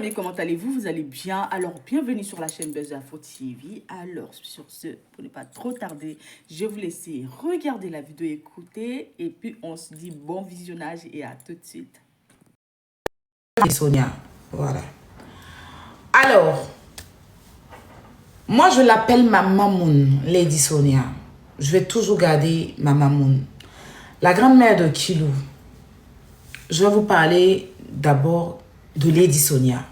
abonnés, comment allez-vous? Vous allez bien? Alors, bienvenue sur la chaîne Buzz Info TV. Alors, sur ce, pour ne pas trop tarder, je vais vous laisser regarder la vidéo, écouter, et puis on se dit bon visionnage et à tout de suite. Sonia, voilà. Alors, moi je l'appelle ma mamoun, Lady Sonia. Je vais toujours garder ma mamoun. La grand-mère de Kilou. Je vais vous parler d'abord de Lady Sonia.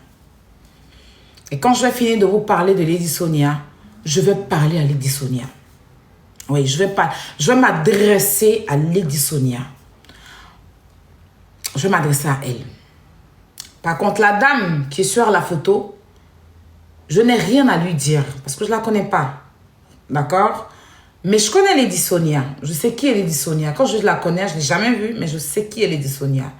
Et quand je vais finir de vous parler de Lady Sonia, je vais parler à Lady Sonia. Oui, je vais m'adresser à Lady Sonia. Je vais m'adresser à elle. Par contre, la dame qui est sur la photo, je n'ai rien à lui dire parce que je ne la connais pas. D'accord? Mais je connais Lady Sonia. Je sais qui est Lady Sonia. Quand je la connais, je ne l'ai jamais vue, mais je sais qui est Lady Sonia.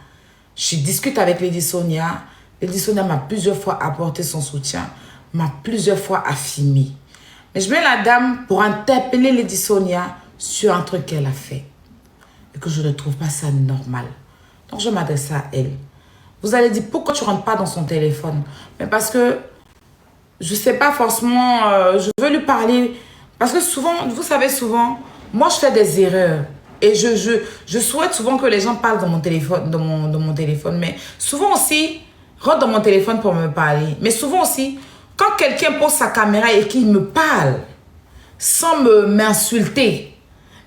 Je discute avec Lady Sonia. Lady Sonia m'a plusieurs fois apporté son soutien, m'a plusieurs fois affirmé. Mais je mets la dame pour interpeller Lady Sonia sur un truc qu'elle a fait. Et que je ne trouve pas ça normal. Donc je m'adresse à elle. Vous allez dire, pourquoi tu ne rentres pas dans son téléphone? Mais parce que je ne sais pas forcément, je veux lui parler. Parce que souvent, vous savez souvent, moi je fais des erreurs. Et je souhaite souvent que les gens parlent dans mon téléphone, dans mon téléphone. Mais souvent aussi, rentre dans mon téléphone pour me parler. Mais souvent aussi, quand quelqu'un pose sa caméra et qu'il me parle, sans m'insulter,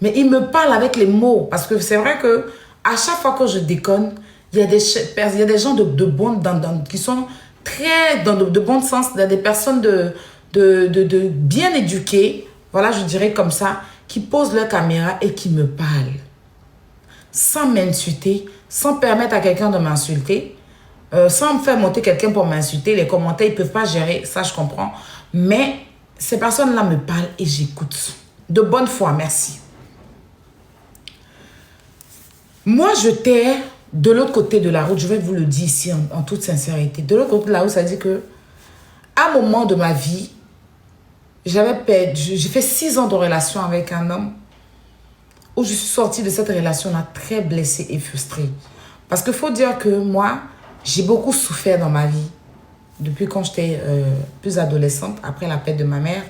mais il me parle avec les mots. Parce que c'est vrai que à chaque fois que je déconne, il y a des gens qui sont très de bon sens, des personnes de bien éduquées, voilà, je dirais comme ça, qui posent leur caméra et qui me parlent. Sans m'insulter, sans permettre à quelqu'un de m'insulter, sans me faire monter quelqu'un pour m'insulter. Les commentaires, ils ne peuvent pas gérer, ça je comprends. Mais ces personnes-là me parlent et j'écoute. De bonne foi, merci. Moi, je t'ai de l'autre côté de la route, je vais vous le dire ici en toute sincérité. De l'autre côté de la route, ça dit que à un moment de ma vie, j'ai fait 6 ans de relation avec un homme où je suis sortie de cette relation-là très blessée et frustrée. Parce qu'il faut dire que moi, j'ai beaucoup souffert dans ma vie depuis quand j'étais plus adolescente, après la perte de ma mère.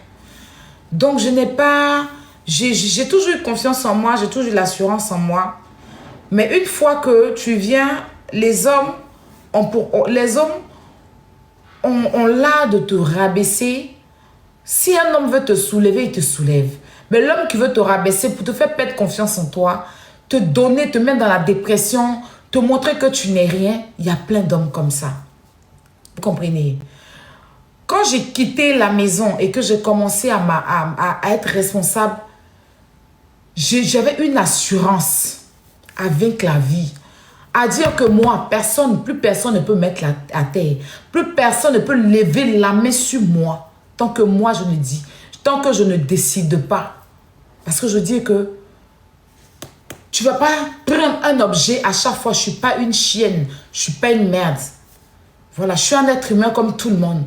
Donc, j'ai toujours eu confiance en moi, j'ai toujours eu l'assurance en moi. Mais une fois que tu viens, les hommes ont l'art de te rabaisser. Si un homme veut te soulever, il te soulève. Mais l'homme qui veut te rabaisser pour te faire perdre confiance en toi, te mettre dans la dépression, te montrer que tu n'es rien, il y a plein d'hommes comme ça. Vous comprenez? Quand j'ai quitté la maison et que j'ai commencé à être responsable, j'avais une assurance à vaincre la vie. À dire que moi, plus personne ne peut mettre à terre. Plus personne ne peut lever la main sur moi. Tant que moi, je ne dis. Tant que je ne décide pas. Parce que je dis que tu ne vas pas prendre un objet à chaque fois. Je ne suis pas une chienne. Je ne suis pas une merde. Voilà, je suis un être humain comme tout le monde.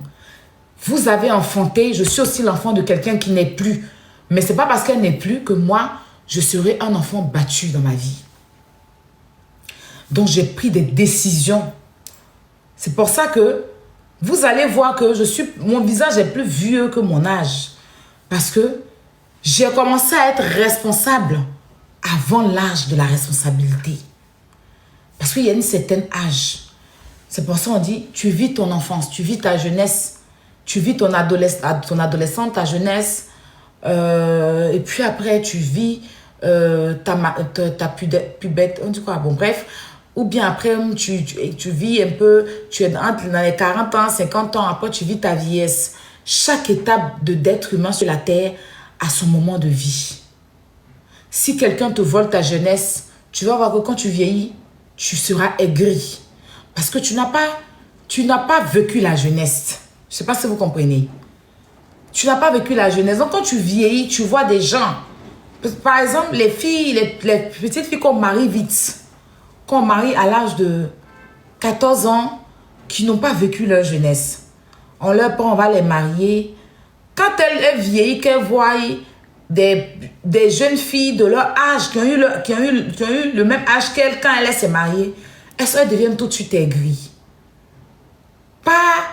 Vous avez enfanté. Je suis aussi l'enfant de quelqu'un qui n'est plus. Mais ce n'est pas parce qu'elle n'est plus que moi, je serai un enfant battu dans ma vie. Donc, j'ai pris des décisions. C'est pour ça que vous allez voir que mon visage est plus vieux que mon âge. Parce que j'ai commencé à être responsable avant l'âge de la responsabilité. Parce qu'il y a un certain âge. C'est pour ça qu'on dit, tu vis ton enfance, tu vis ta jeunesse, tu vis ton adolescence, ta jeunesse. Et puis après, tu vis ta pubête. On dit quoi? Bon, bref. Ou bien après, tu vis un peu, tu es dans les 40 ans, 50 ans, après tu vis ta vieillesse. Chaque étape d'être humain sur la terre a son moment de vie. Si quelqu'un te vole ta jeunesse, tu vas voir que quand tu vieillis, tu seras aigri. Parce que tu n'as pas vécu la jeunesse. Je ne sais pas si vous comprenez. Tu n'as pas vécu la jeunesse. Donc quand tu vieillis, tu vois des gens. Par exemple, les petites filles qu'on marie vite. Qu'on marie à l'âge de 14 ans, qui n'ont pas vécu leur jeunesse. On leur prend, on va les marier. Quand elles vieillissent, qu'elles voient des jeunes filles de leur âge, qui ont eu le même âge qu'elles quand elles s'est mariée, elles deviennent tout de suite aigries. Pas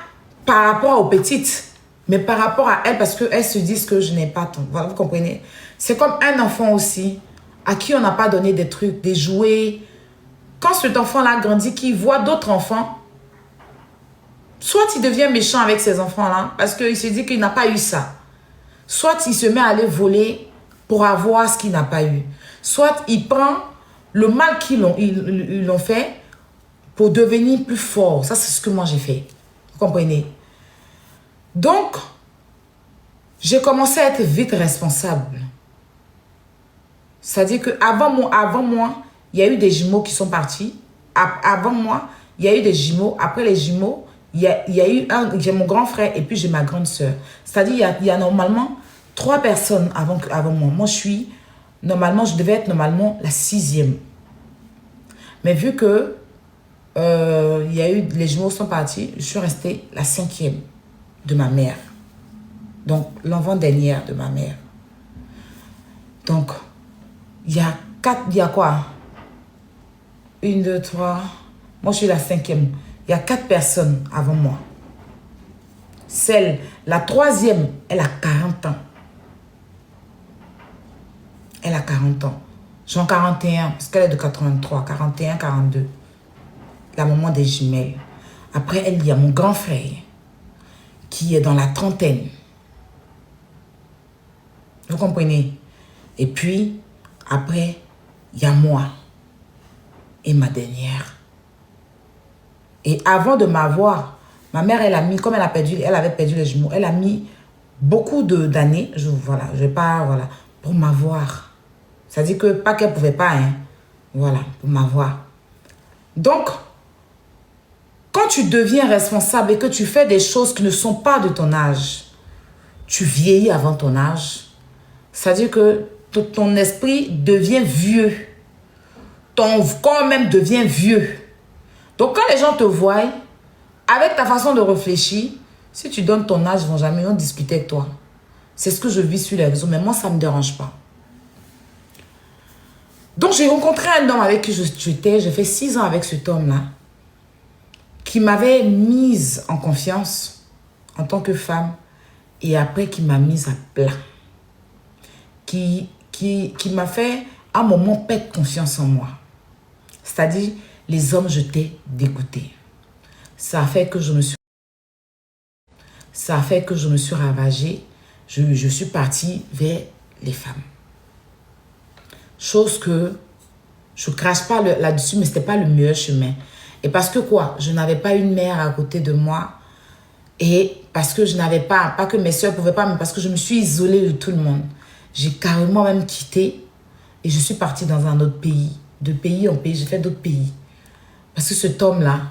par rapport aux petites, mais par rapport à elles, parce qu'elles se disent que je n'ai pas ton. Voilà, vous comprenez? C'est comme un enfant aussi, à qui on n'a pas donné des trucs, des jouets. Quand cet enfant-là grandit, qu'il voit d'autres enfants, soit il devient méchant avec ces enfants-là, parce qu'il se dit qu'il n'a pas eu ça. Soit il se met à aller voler pour avoir ce qu'il n'a pas eu. Soit il prend le mal qu'ils l'ont fait pour devenir plus fort. Ça, c'est ce que moi j'ai fait. Vous comprenez? Donc, j'ai commencé à être vite responsable. C'est-à-dire qu'avant moi, il y a eu des jumeaux qui sont partis. Avant moi, il y a eu des jumeaux. Après les jumeaux, il y a eu j'ai mon grand frère et puis j'ai ma grande soeur. C'est-à-dire il y a normalement 3 personnes avant moi. Moi, je devais être normalement la 6e. Mais vu que les jumeaux sont partis, je suis restée la 5e de ma mère. Donc, l'enfant dernière de ma mère. Donc, il y a quoi? 1, 2, 3. Moi, je suis la 5e. Il y a 4 personnes avant moi. La 3e, elle a 40 ans. Elle a 40 ans. J'en 41, parce qu'elle est de 83, 41, 42. La maman des jumelles. Après elle, il y a mon grand frère, qui est dans la 30aine. Vous comprenez? Et puis, après, il y a moi et ma dernière. Et avant de m'avoir, ma mère, elle a mis, comme elle avait perdu les jumeaux, elle a mis beaucoup d'années, pour m'avoir. C'est-à-dire que pas qu'elle ne pouvait pas, hein. Voilà, pour m'avoir. Donc, quand tu deviens responsable et que tu fais des choses qui ne sont pas de ton âge, tu vieillis avant ton âge. C'est-à-dire que ton esprit devient vieux. Ton corps même devient vieux. Donc, quand les gens te voient, avec ta façon de réfléchir, si tu donnes ton âge, ils ne vont jamais discuter avec toi. C'est ce que je vis sur les réseaux, mais moi, ça ne me dérange pas. Donc, j'ai rencontré un homme avec qui j'étais. J'ai fait 6 ans avec cet homme-là, qui m'avait mise en confiance en tant que femme, et après, qui m'a mise à plat. Qui m'a fait, à un moment, perdre confiance en moi. C'est-à-dire, les hommes, je t'ai dégoûté. Ça a fait que je me suis ravagée. Je suis partie vers les femmes. Chose que je ne crache pas là-dessus, mais ce n'était pas le meilleur chemin. Et parce que quoi? Je n'avais pas une mère à côté de moi. Et parce que je n'avais pas que mes soeurs ne pouvaient pas, mais parce que je me suis isolée de tout le monde. J'ai carrément même quitté et je suis partie dans un autre pays. De pays en pays, j'ai fait d'autres pays. Parce que cet homme-là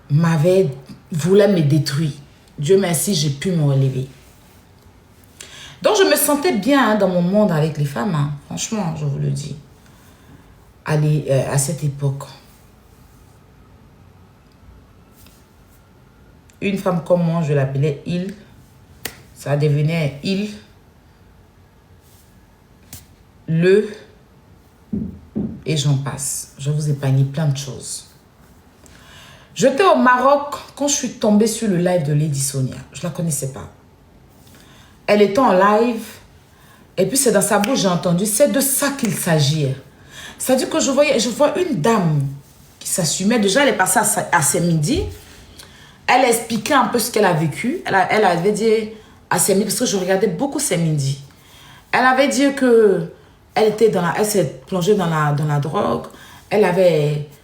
voulait me détruire. Dieu merci, j'ai pu me relever. Donc, je me sentais bien dans mon monde avec les femmes. Hein. Franchement, je vous le dis. À cette époque. Une femme comme moi, je l'appelais Il. Ça devenait Il. Et j'en passe. Je vous ai épargné plein de choses. J'étais au Maroc quand je suis tombée sur le live de Lady Sonia. Je ne la connaissais pas. Elle était en live. Et puis c'est dans sa bouche, j'ai entendu. C'est de ça qu'il s'agit. C'est-à-dire que je vois une dame qui s'assumait. Déjà, elle est passée à ses midis. Elle expliquait un peu ce qu'elle a vécu. Elle avait dit à ses midis, parce que je regardais beaucoup ses midis. Elle avait dit que elle s'est plongée dans la drogue.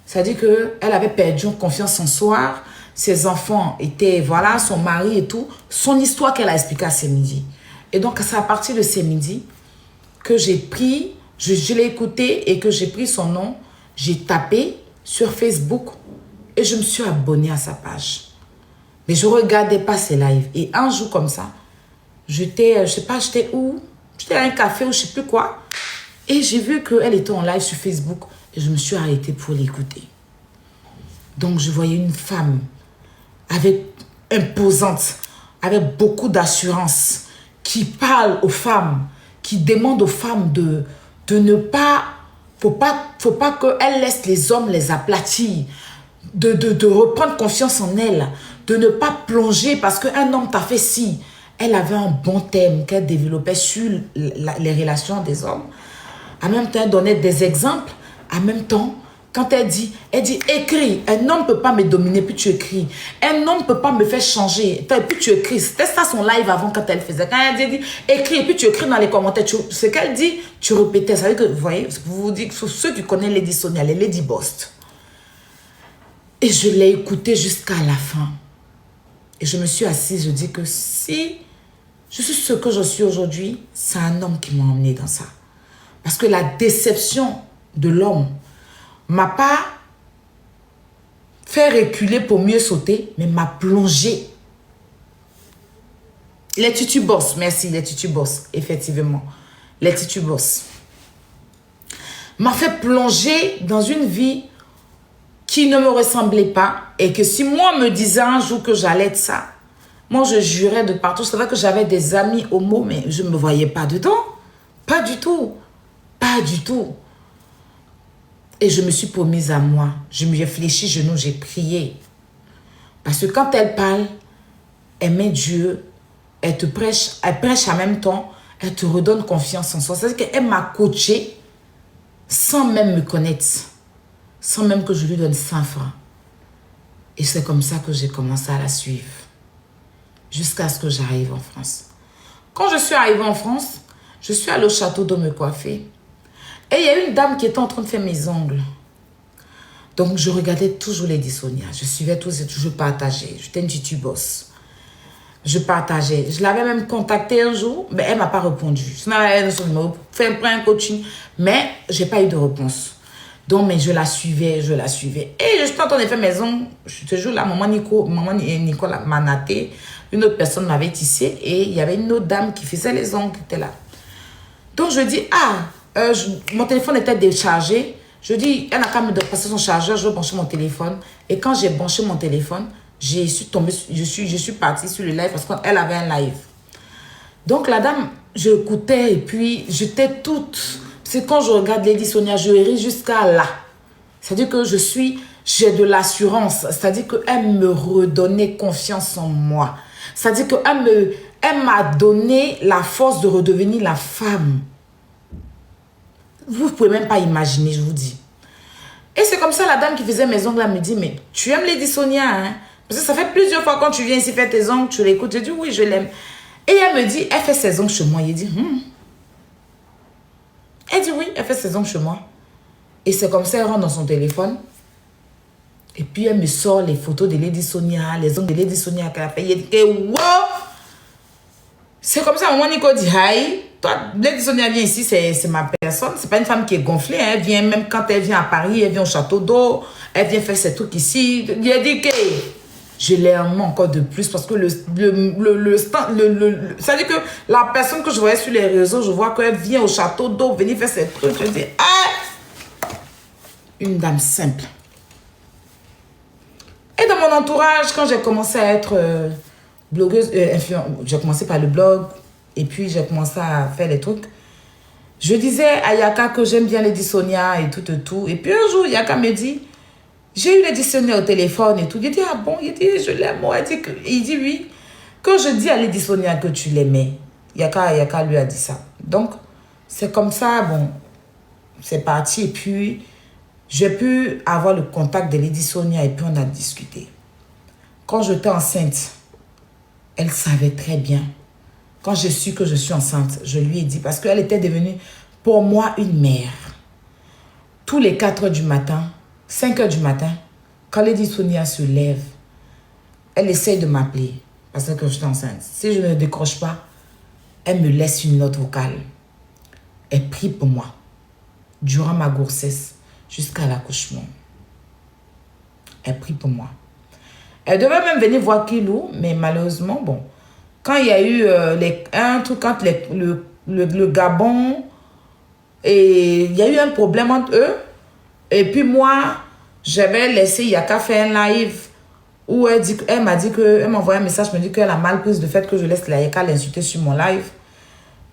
C'est-à-dire qu'elle avait perdu confiance en soi. Ses enfants étaient, voilà, son mari et tout. Son histoire qu'elle a expliquée à ses midis. Et donc, c'est à partir de ces midis que j'ai pris, je l'ai écouté et que j'ai pris son nom. J'ai tapé sur Facebook et je me suis abonnée à sa page. Mais je ne regardais pas ses lives. Et un jour comme ça, j'étais, je ne sais pas, j'étais où? J'étais à un café ou je ne sais plus quoi. Et j'ai vu qu'elle était en live sur Facebook. Et je me suis arrêtée pour l'écouter. Donc, je voyais une femme imposante, avec beaucoup d'assurance, qui parle aux femmes, qui demande aux femmes de ne pas... Faut pas qu'elles laissent les hommes les aplatir, de reprendre confiance en elles, de ne pas plonger parce qu'un homme t'a fait ci. Elle avait un bon thème qu'elle développait sur les relations des hommes. En même temps, elle donnait des exemples. En même temps, quand elle dit écris. Un homme ne peut pas me dominer, puis tu écris. Un homme ne peut pas me faire changer, puis tu écris. C'était ça son live avant quand elle faisait. Quand elle dit écris, puis tu écris dans les commentaires. Ce qu'elle dit, tu répétais. Ça veut dire que, vous voyez, vous dites, ceux qui connaissent Lady Sonia, les Lady Boss. Et je l'ai écouté jusqu'à la fin. Et je me suis assise, je dis que si je suis ce que je suis aujourd'hui, c'est un homme qui m'a emmené dans ça. Parce que la déception de l'homme m'a pas fait reculer pour mieux sauter, mais m'a plongé. Les tutubos, merci, les tutubos, effectivement. Les tutubos. M'a fait plonger dans une vie qui ne me ressemblait pas et que si moi me disais un jour que j'allais être ça, moi je jurais de partout. C'est vrai que j'avais des amis homo, mais je ne me voyais pas dedans. Pas du tout. Pas du tout. Et je me suis promise à moi. Je me suis fléchi genoux, j'ai prié. Parce que quand elle parle, elle met Dieu, elle te prêche, elle prêche en même temps, elle te redonne confiance en soi. C'est-à-dire qu'elle m'a coaché sans même me connaître. Sans même que je lui donne 100 francs. Et c'est comme ça que j'ai commencé à la suivre. Jusqu'à ce que j'arrive en France. Quand je suis arrivée en France, je suis allée au château d'eau me coiffer. Et il y a une dame qui était en train de faire mes ongles. Donc, je regardais toujours Lady Sonia. Je suivais tout, c'est toujours partagé. J'étais une tutubosse. Je partageais. Je l'avais même contactée un jour, mais elle ne m'a pas répondu. Je n'avais son numéro, fait un coaching, mais je n'ai pas eu de réponse. Donc, mais je la suivais, je la suivais. Et je suis en train de faire mes ongles. Ce jour-là, maman Nicolas m'a naté. Une autre personne m'avait tissé et il y avait une autre dame qui faisait les ongles qui était là. Donc, je dis, mon téléphone était déchargé. Je dis, elle n'a qu'à me passer son chargeur, je vais brancher mon téléphone. Et quand j'ai branché mon téléphone, je suis partie sur le live parce qu'elle avait un live. Donc la dame, je écoutais et puis j'étais toute... C'est quand je regarde Lady Sonia, je ris jusqu'à là. C'est-à-dire que j'ai de l'assurance. C'est-à-dire qu'elle me redonnait confiance en moi. C'est-à-dire qu'elle m'a donné la force de redevenir la femme. Vous ne pouvez même pas imaginer, je vous dis. Et c'est comme ça, la dame qui faisait mes ongles, elle me dit, mais tu aimes Lady Sonia, hein? Parce que ça fait plusieurs fois quand tu viens ici faire tes ongles, tu l'écoutes. Je dis, oui, je l'aime. Et elle me dit, elle fait ses ongles chez moi. Il dit, Elle dit, oui, elle fait ses ongles chez moi. Et c'est comme ça, elle rentre dans son téléphone. Et puis, elle me sort les photos de Lady Sonia, les ongles de Lady Sonia qu'elle a fait. Il dit, wow! C'est comme ça, maman Nico dit, hi. Toi, Lady Sonia vient ici, c'est ma personne. C'est pas une femme qui est gonflée. Hein. Elle vient, même quand elle vient à Paris, elle vient au château d'eau. Elle vient faire ses trucs ici. Il a dit que je l'aime encore de plus parce que c'est-à-dire que la personne que je voyais sur les réseaux, je vois qu'elle vient au château d'eau, venir faire ses trucs. Je dis, une dame simple. Et dans mon entourage, quand j'ai commencé à être blogueuse, j'ai commencé par le blog, et puis j'ai commencé à faire les trucs. Je disais à Yaka que j'aime bien Lady Sonia et tout. Et puis un jour, Yaka me dit, j'ai eu Lady Sonia au téléphone et tout. Il dit, ah bon? Il dit, je l'aime. Il dit, oui. Quand je dis à Lady Sonia que tu l'aimais, Yaka lui a dit ça. Donc, c'est comme ça, bon, c'est parti. Et puis, j'ai pu avoir le contact de Lady Sonia et puis on a discuté. Quand j'étais enceinte, elle savait très bien. Quand je suis que je suis enceinte, je lui ai dit, parce qu'elle était devenue pour moi une mère. Tous les 4 heures du matin, 5 heures du matin, quand Lady Sonia se lève, elle essaye de m'appeler parce que je suis enceinte. Si je ne décroche pas, elle me laisse une note vocale. Elle prie pour moi durant ma grossesse jusqu'à l'accouchement. Elle prie pour moi. Elle devait même venir voir Kilou, mais malheureusement, bon, quand il y a eu quand le Gabon, et il y a eu un problème entre eux, et puis moi, j'avais laissé Yaka faire un live où elle m'a dit que, elle m'a envoyé un message, me dit qu'elle a mal pris le fait que je laisse la Yaka l'insulter sur mon live.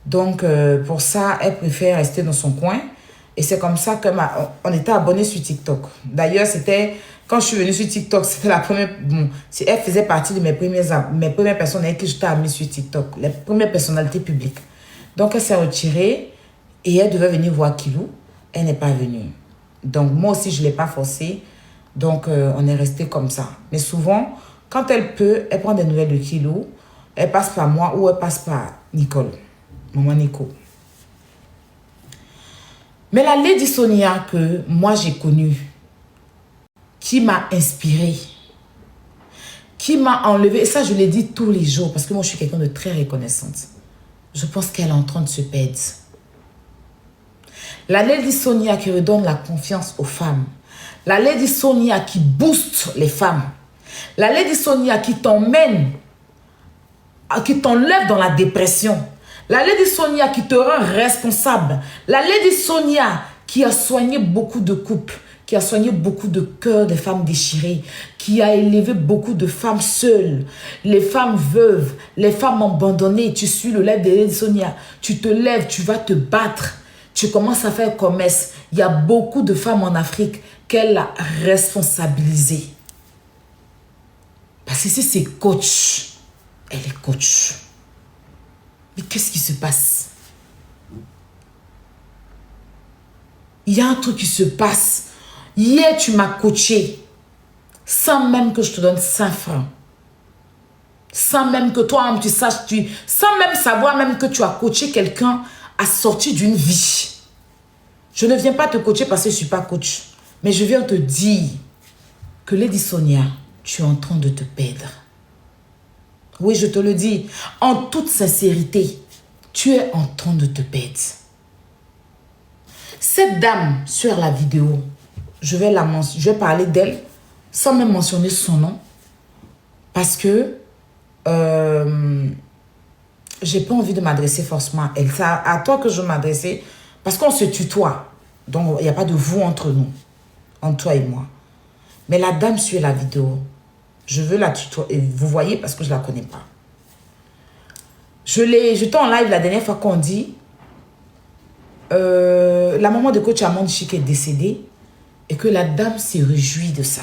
Donc, pour ça, elle préfère rester dans son coin. Et c'est comme ça qu'on était abonnés sur TikTok. D'ailleurs, c'était Quand je suis venue sur TikTok, c'était la première... Bon, elle faisait partie de mes premières personnes avec qui j'étais amie sur TikTok. Les premières personnalités publiques. Donc, elle s'est retirée et elle devait venir voir Kilou. Elle n'est pas venue. Donc, moi aussi, je ne l'ai pas forcée. Donc, on est resté comme ça. Mais souvent, quand elle peut, elle prend des nouvelles de Kilou. Elle passe par moi ou elle passe par Nicole. Maman Nico. Mais la Lady Sonia que moi j'ai connue, qui m'a inspirée, qui m'a enlevé, et ça je l'ai dit tous les jours, parce que moi je suis quelqu'un de très reconnaissante. Je pense qu'elle est en train de se perdre. La Lady Sonia qui redonne la confiance aux femmes. La Lady Sonia qui booste les femmes. La Lady Sonia qui t'emmène, qui t'enlève dans la dépression. La Lady Sonia qui te rend responsable. La Lady Sonia qui a soigné beaucoup de couples, qui a soigné beaucoup de cœurs des femmes déchirées, qui a élevé beaucoup de femmes seules, les femmes veuves, les femmes abandonnées. Tu suis le lève de Lady Sonia. Tu te lèves, tu vas te battre. Tu commences à faire commerce. Il y a beaucoup de femmes en Afrique qu'elle a responsabilisées. Parce que si c'est coach, elle est coach. Mais qu'est-ce qui se passe? Il y a un truc qui se passe. Hier, tu m'as coaché sans même que je te donne 5 francs. Sans même que toi, tu saches, sans même savoir même que tu as coaché quelqu'un à sortir d'une vie. Je ne viens pas te coacher parce que je ne suis pas coach. Mais je viens te dire que Lady Sonia, tu es en train de te perdre. Oui, je te le dis, en toute sincérité, tu es en train de te perdre. Cette dame sur la vidéo, je vais parler d'elle sans même mentionner son nom parce que j'ai pas envie de m'adresser forcément à elle. C'est à toi que je veux m'adresser parce qu'on se tutoie. Donc, il n'y a pas de vous entre nous, entre toi et moi. Mais la dame sur la vidéo, je veux la tutoyer. Vous voyez parce que je ne la connais pas. J'étais en live la dernière fois qu'on dit la maman de coach Amande Chic est décédée et que la dame s'est réjouie de ça.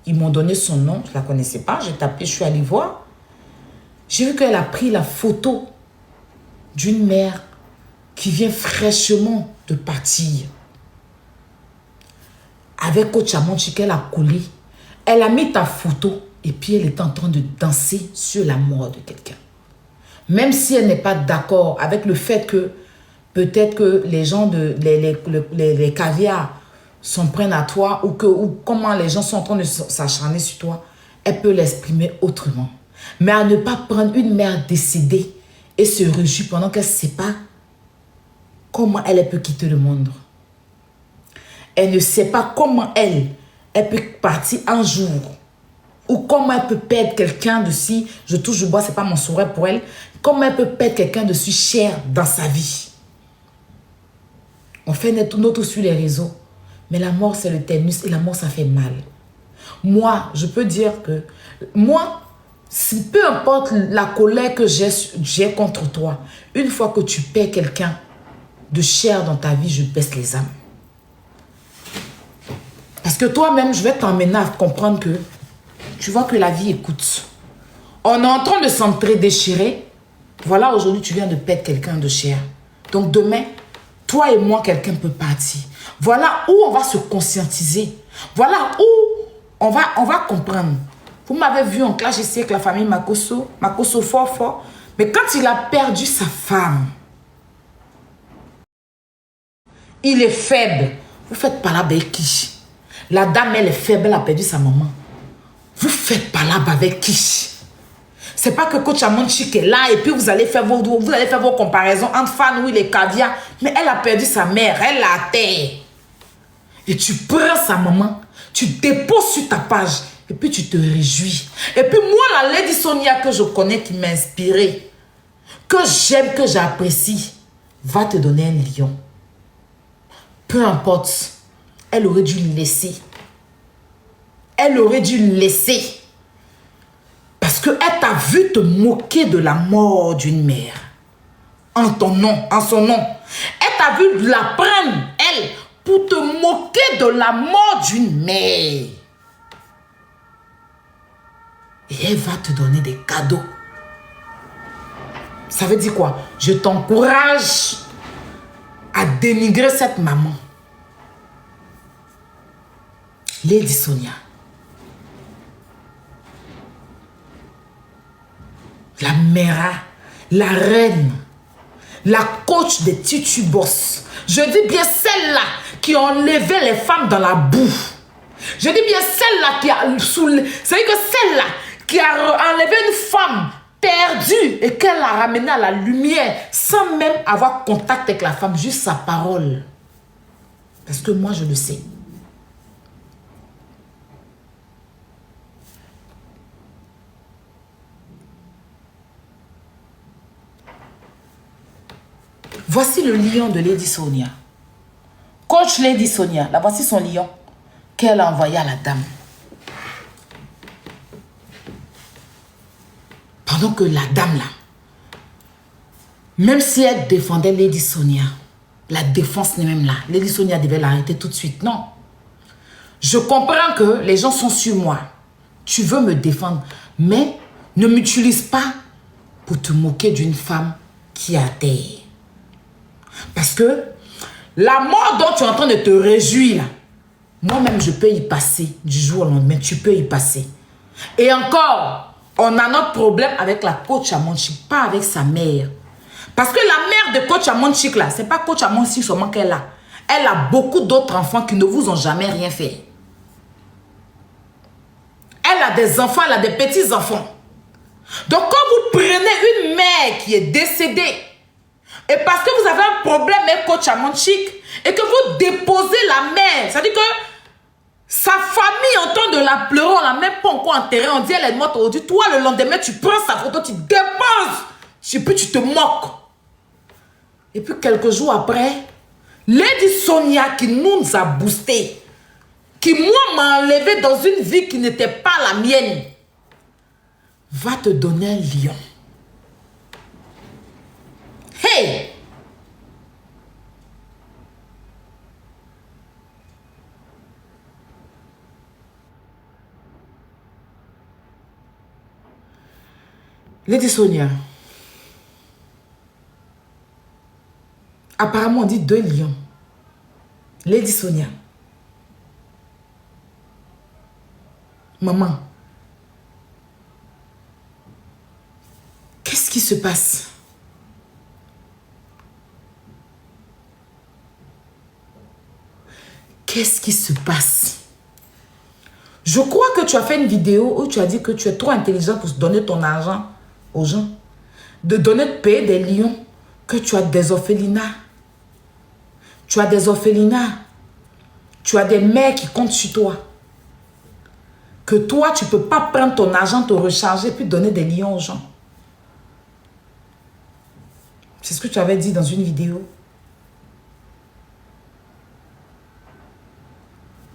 Ils m'ont donné son nom, je ne la connaissais pas. J'ai tapé, je suis allée voir. J'ai vu qu'elle a pris la photo d'une mère qui vient fraîchement de partir. Avec coach Amande Chic, elle a collé. Elle a mis ta photo et puis elle est en train de danser sur la mort de quelqu'un. Même si elle n'est pas d'accord avec le fait que peut-être que les gens, les caviars s'en prennent à toi ou comment les gens sont en train de s'acharner sur toi, elle peut l'exprimer autrement. Mais à ne pas prendre une mère décédée et se réjouir pendant qu'elle ne sait pas comment elle peut quitter le monde. Elle ne sait pas comment elle peut partir un jour. Ou comment elle peut perdre quelqu'un de si, je touche du bois, ce n'est pas mon sourire pour elle. Comment elle peut perdre quelqu'un de si cher dans sa vie. On fait notre sur les réseaux. Mais la mort, c'est le terminus et la mort, ça fait mal. Moi, je peux dire que, moi, peu importe la colère que j'ai contre toi, une fois que tu perds quelqu'un de cher dans ta vie, je baisse les âmes. Parce que toi-même, je vais t'emmener à comprendre que tu vois que la vie écoute. On est en train de s'entre-déchirer. Voilà, aujourd'hui, tu viens de perdre quelqu'un de cher. Donc demain, toi et moi, quelqu'un peut partir. Voilà où on va se conscientiser. Voilà où on va comprendre. Vous m'avez vu en clash ici avec la famille Makosso. Makosso fort. Mais quand il a perdu sa femme, il est faible. Vous faites pas là avec qui? La dame, elle est faible, elle a perdu sa maman. Vous faites pas là avec qui? C'est pas que coach Amande Chic est là et puis vous allez faire vos comparaisons entre Fanou et les caviars. Mais elle a perdu sa mère, elle l'a à terre. Et tu prends sa maman, tu déposes sur ta page et puis tu te réjouis. Et puis moi, la Lady Sonia que je connais, qui m'a inspirée, que j'aime, que j'apprécie, va te donner un lion. Peu importe, elle aurait dû le laisser. Elle aurait dû le laisser. Parce qu'elle t'a vu te moquer de la mort d'une mère. En ton nom, en son nom. Elle t'a vu la prendre, elle, pour te moquer de la mort d'une mère. Et elle va te donner des cadeaux. Ça veut dire quoi? Je t'encourage à dénigrer cette maman. Lady Sonia. La mère, la reine, la coach des titubos. Je dis bien celle-là qui a enlevé les femmes dans la boue. Je dis bien celle-là qui a c'est-à-dire que celle-là qui a enlevé une femme perdue et qu'elle l'a ramenée à la lumière sans même avoir contact avec la femme, juste sa parole. Parce que moi, je le sais. Voici le lion de Lady Sonia. Coach Lady Sonia, là voici son lion qu'elle a envoyé à la dame. Pendant que la dame là, même si elle défendait Lady Sonia, la défense n'est même là. Lady Sonia devait l'arrêter tout de suite. Non. Je comprends que les gens sont sur moi. Tu veux me défendre, mais ne m'utilise pas pour te moquer d'une femme qui est à terre. Parce que la mort dont tu es en train de te réjouir, là, moi-même, je peux y passer du jour au lendemain. Tu peux y passer. Et encore, on a notre problème avec la coach Amonchik, pas avec sa mère. Parce que la mère de coach Amonchik, là, c'est pas coach Amonchik seulement qu'elle a. Elle a beaucoup d'autres enfants qui ne vous ont jamais rien fait. Elle a des enfants, elle a des petits-enfants. Donc, quand vous prenez une mère qui est décédée, et parce que vous avez un problème avec coach Amonchik, et que vous déposez la mère, c'est-à-dire que sa famille entend de la pleurer, on l'a même pas encore enterrée, on dit elle est morte aujourd'hui. Toi, le lendemain, tu prends sa photo, tu déposes, et puis tu te moques. Et puis quelques jours après, Lady Sonia qui nous a boosté, qui moi m'a enlevé dans une vie qui n'était pas la mienne, va te donner un lion. Hey! Lady Sonia. Apparemment, on dit 2 lions. Lady Sonia. Maman. Qu'est-ce qui se passe? Qu'est-ce qui se passe? Je crois que tu as fait une vidéo où tu as dit que tu es trop intelligent pour donner ton argent aux gens. De donner, de payer des lions. Que tu as des orphelinats. Tu as des orphelinats. Tu as des mères qui comptent sur toi. Que toi, tu ne peux pas prendre ton argent, te recharger, puis donner des lions aux gens. C'est ce que tu avais dit dans une vidéo.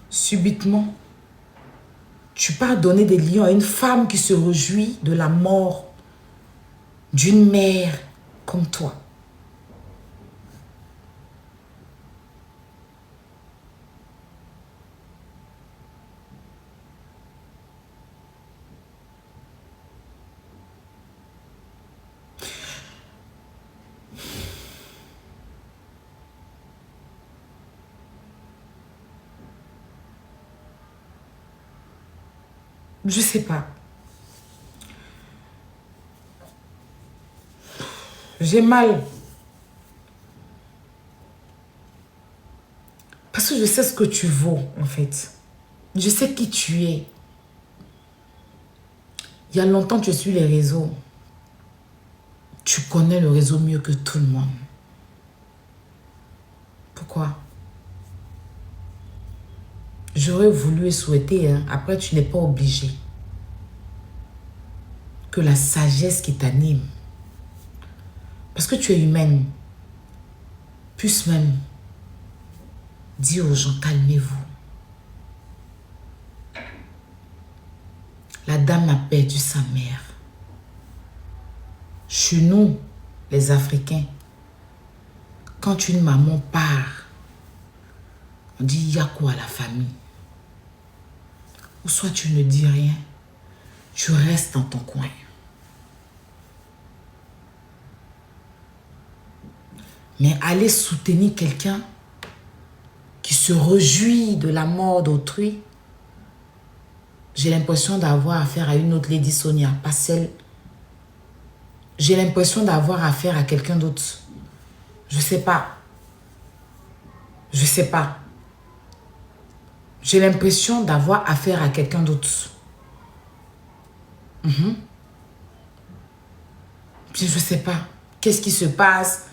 Subitement, tu pars donner des lions à une femme qui se réjouit de la mort d'une mère comme toi. Je sais pas. J'ai mal. Parce que je sais ce que tu vaux, en fait. Je sais qui tu es. Il y a longtemps que je suis les réseaux. Tu connais le réseau mieux que tout le monde. Pourquoi? J'aurais voulu et souhaité, hein. Après tu n'es pas obligé. Que la sagesse qui t'anime, parce que tu es humaine, puisse même dire aux gens, calmez-vous. La dame a perdu sa mère. Chez nous, les Africains, quand une maman part, On dit, il y a quoi à la famille? Ou soit tu ne dis rien, tu restes dans ton coin. Mais aller soutenir quelqu'un qui se réjouit de la mort d'autrui, j'ai l'impression d'avoir affaire à une autre Lady Sonia, pas celle. J'ai l'impression d'avoir affaire à quelqu'un d'autre. Je sais pas. Je sais pas. J'ai l'impression d'avoir affaire à quelqu'un d'autre. Puis je sais pas. Qu'est-ce qui se passe?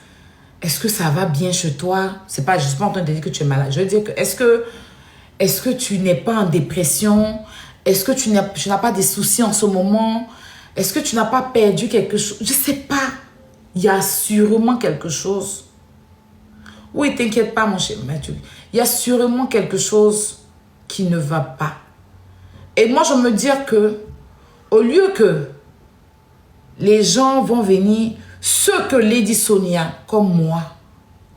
Est-ce que ça va bien chez toi? C'est pas, je suis pas en train de dire que tu es malade. Je veux dire que est-ce que tu n'es pas en dépression? Est-ce que tu n'as pas des soucis en ce moment? Est-ce que tu n'as pas perdu quelque chose? Je sais pas. Il y a sûrement quelque chose. Oui, t'inquiète pas, mon cher Mathieu. Il y a sûrement quelque chose qui ne va pas. Et moi, je me dis que, au lieu que les gens vont venir, ceux que Lady Sonia, comme moi,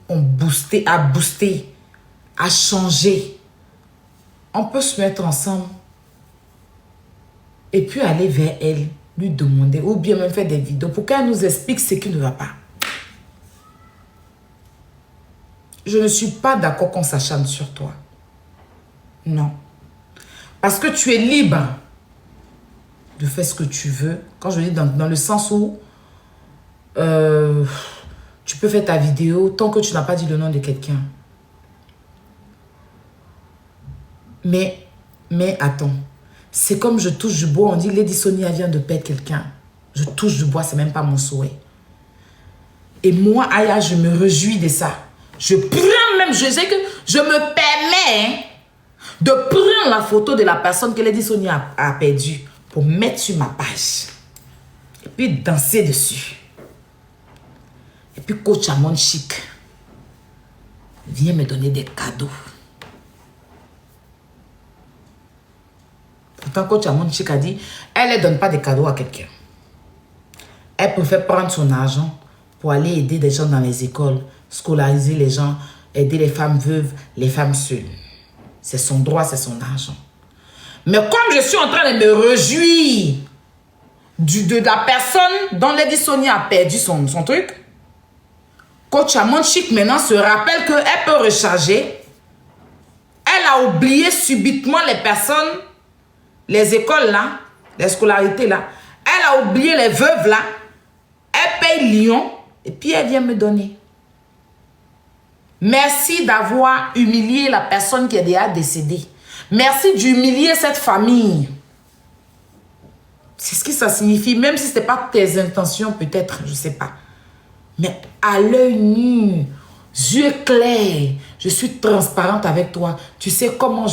ont boosté, a changé, on peut se mettre ensemble et puis aller vers elle, lui demander, ou bien même faire des vidéos pour qu'elle nous explique ce qui ne va pas. Je ne suis pas d'accord qu'on s'acharne sur toi. Non. Parce que tu es libre de faire ce que tu veux. Quand je dis dans le sens où tu peux faire ta vidéo tant que tu n'as pas dit le nom de quelqu'un. Mais attends. C'est comme je touche du bois. On dit Lady Sonia vient de perdre quelqu'un. Je touche du bois, c'est même pas mon souhait. Et moi, Aya, je me réjouis de ça. Je prends même, je sais que je me permets de prendre la photo de la personne que Lady Sonia a perdue pour mettre sur ma page. Et puis danser dessus. Et puis coach Amon Chic vient me donner des cadeaux. Pourtant, coach Amon Chic a dit, elle ne donne pas de cadeaux à quelqu'un. Elle préfère prendre son argent pour aller aider des gens dans les écoles, scolariser les gens, aider les femmes veuves, les femmes seules. C'est son droit, c'est son argent. Mais comme je suis en train de me réjouir de la personne dont Lady Sonia a perdu son truc, coach Amon Chic maintenant se rappelle qu'elle peut recharger. Elle a oublié subitement les personnes, les écoles là, les scolarités là. Elle a oublié les veuves là. Elle paye Lyon et puis elle vient me donner. Merci d'avoir humilié la personne qui est déjà décédée. Merci d'humilier cette famille. C'est ce que ça signifie, même si ce n'est pas tes intentions peut-être, je ne sais pas. Mais à l'œil nu, yeux clairs, je suis transparente avec toi. Tu sais comment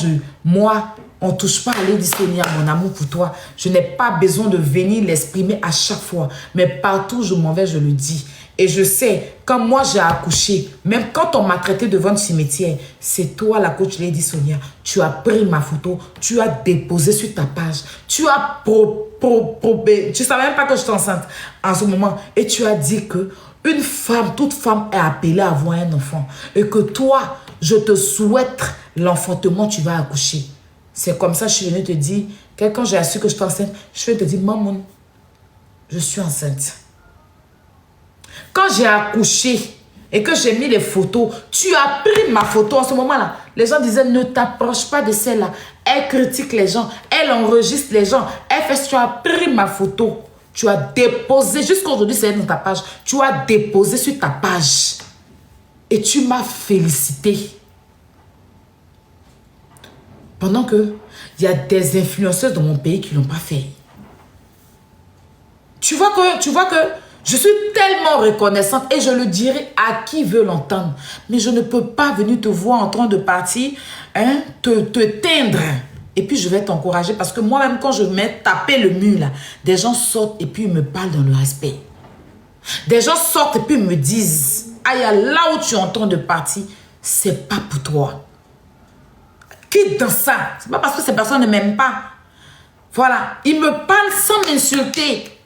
moi, on ne touche pas à Lady Sonia, mon amour pour toi. Je n'ai pas besoin de venir l'exprimer à chaque fois. Mais partout où je m'en vais, je le dis. Et je sais, quand moi j'ai accouché, même quand on m'a traité devant le cimetière, c'est toi la coach Lady Sonia. Tu as pris ma photo, tu as déposé sur ta page. Tu as tu ne savais même pas que j'étais enceinte en ce moment. Et tu as dit que une femme, toute femme est appelée à avoir un enfant. Et que toi, je te souhaite l'enfantement, tu vas accoucher. C'est comme ça que je suis venue te dire, quand j'ai su que je suis enceinte, je suis venue te dire, maman, je suis enceinte. Quand j'ai accouché et que j'ai mis les photos, tu as pris ma photo en ce moment-là. Les gens disaient, ne t'approche pas de celle-là. Elle critique les gens, elle enregistre les gens, elle fait, tu as pris ma photo. Tu as déposé, jusqu'aujourd'hui c'est dans ta page, tu as déposé sur ta page. Et tu m'as félicité. Pendant que il y a des influenceuses dans mon pays qui ne l'ont pas fait. Tu vois que je suis tellement reconnaissante et je le dirai à qui veut l'entendre. Mais je ne peux pas venir te voir en train de partir, te teindre. Et puis je vais t'encourager parce que moi-même quand je mets taper le mur là, des gens sortent et puis ils me parlent dans le respect. Des gens sortent et puis ils me disent, aïe, là où tu es en train de partir, c'est pas pour toi. Quitte dans ça. C'est pas parce que ces personnes ne m'aiment pas. Voilà. Ils me parlent sans m'insulter.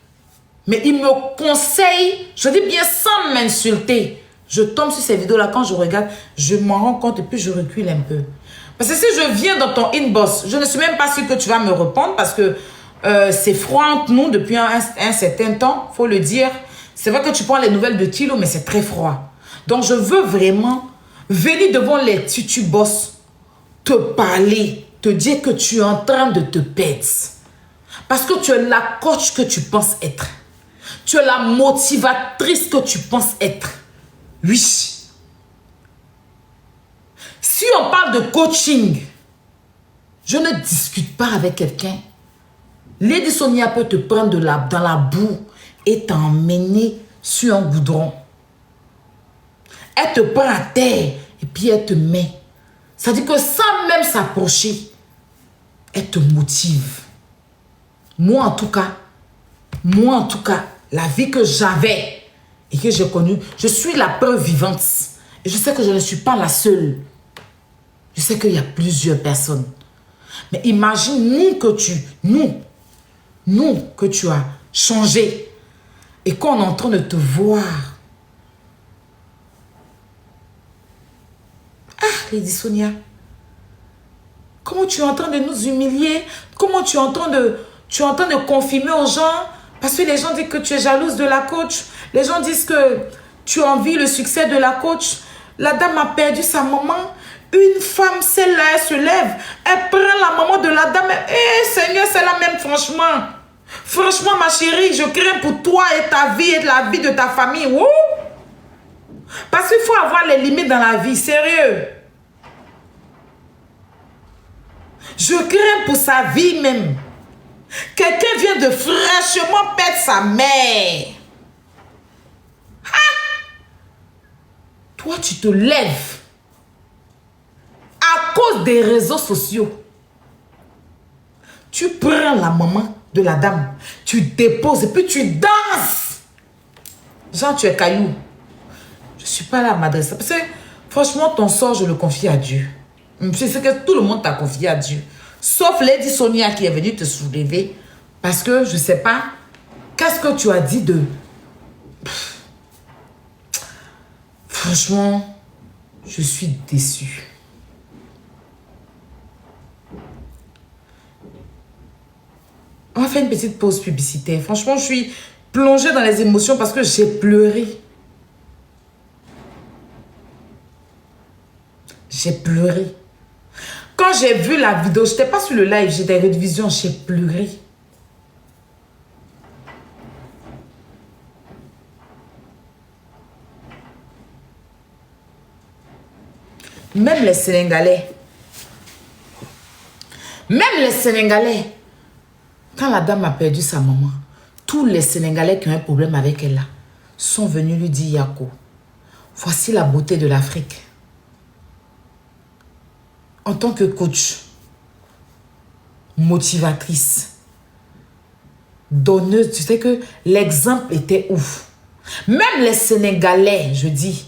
Mais ils me conseillent, je dis bien sans m'insulter. Je tombe sur ces vidéos-là, quand je regarde, je m'en rends compte et puis je recule un peu. Parce que si je viens dans ton inbox, je ne suis même pas sûre que tu vas me répondre parce que c'est froid entre nous depuis un certain temps, il faut le dire. C'est vrai que tu prends les nouvelles de Tilo, mais c'est très froid. Donc, je veux vraiment venir devant les tutu boss, te parler, te dire que tu es en train de te perdre. Parce que tu es la coach que tu penses être. Tu es la motivatrice que tu penses être. Oui. Si on parle de coaching, je ne discute pas avec quelqu'un. Lady Sonia peut te prendre dans la boue et t'emmener sur un goudron. Elle te prend à terre et puis elle te met. Ça dit que sans même s'approcher, elle te motive. Moi en tout cas, la vie que j'avais et que j'ai connue, je suis la preuve vivante. Et je sais que je ne suis pas la seule. Je sais qu'il y a plusieurs personnes. Mais imagine nous que tu as changé et qu'on est en train de te voir. Ah, Lady Sonia, comment tu es en train de nous humilier? Comment tu es en train de confirmer aux gens? Parce que les gens disent que tu es jalouse de la coach. Les gens disent que tu envies le succès de la coach. La dame a perdu sa maman. Une femme, celle-là, elle se lève. Elle prend la maman de la dame. Eh, Seigneur, c'est la même, franchement. Franchement, ma chérie, je crains pour toi et ta vie et la vie de ta famille. Ouh! Parce qu'il faut avoir les limites dans la vie, sérieux. Je crains pour sa vie même. Quelqu'un vient de fraîchement perdre sa mère. Ah! Toi, tu te lèves à cause des réseaux sociaux. Tu prends la maman de la dame, tu déposes et puis tu danses. Genre, tu es caillou. Je ne suis pas là à m'adresser. Parce que franchement, ton sort, je le confie à Dieu. C'est ce que tout le monde t'a confié à Dieu. Sauf Lady Sonia qui est venue te soulever. Parce que je ne sais pas, qu'est-ce que tu as dit de... Franchement, je suis déçue. On va faire une petite pause publicitaire. Franchement, je suis plongée dans les émotions parce que j'ai pleuré. J'ai pleuré. Quand j'ai vu la vidéo, je n'étais pas sur le live, j'étais en rediffusion, j'ai pleuré. Même les Sénégalais, quand la dame a perdu sa maman, tous les Sénégalais qui ont un problème avec elle là, sont venus lui dire, Yako, voici la beauté de l'Afrique. En tant que coach, motivatrice, donneuse, tu sais que l'exemple était ouf. Même les Sénégalais, je dis,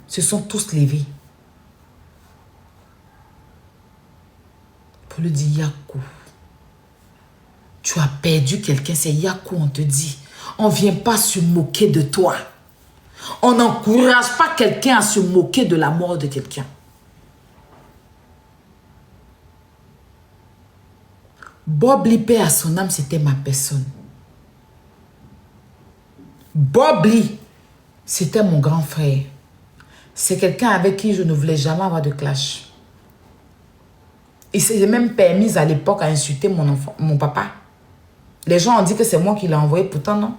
se sont tous levés pour lui dire, Yako, tu as perdu quelqu'un, c'est Yako, on te dit. On ne vient pas se moquer de toi. On n'encourage pas quelqu'un à se moquer de la mort de quelqu'un. Bob Lee, paix à son âme, c'était ma personne. Bob Lee, c'était mon grand frère. C'est quelqu'un avec qui je ne voulais jamais avoir de clash. Il s'est même permis à l'époque à insulter mon papa. Les gens ont dit que c'est moi qui l'ai envoyé, pourtant non.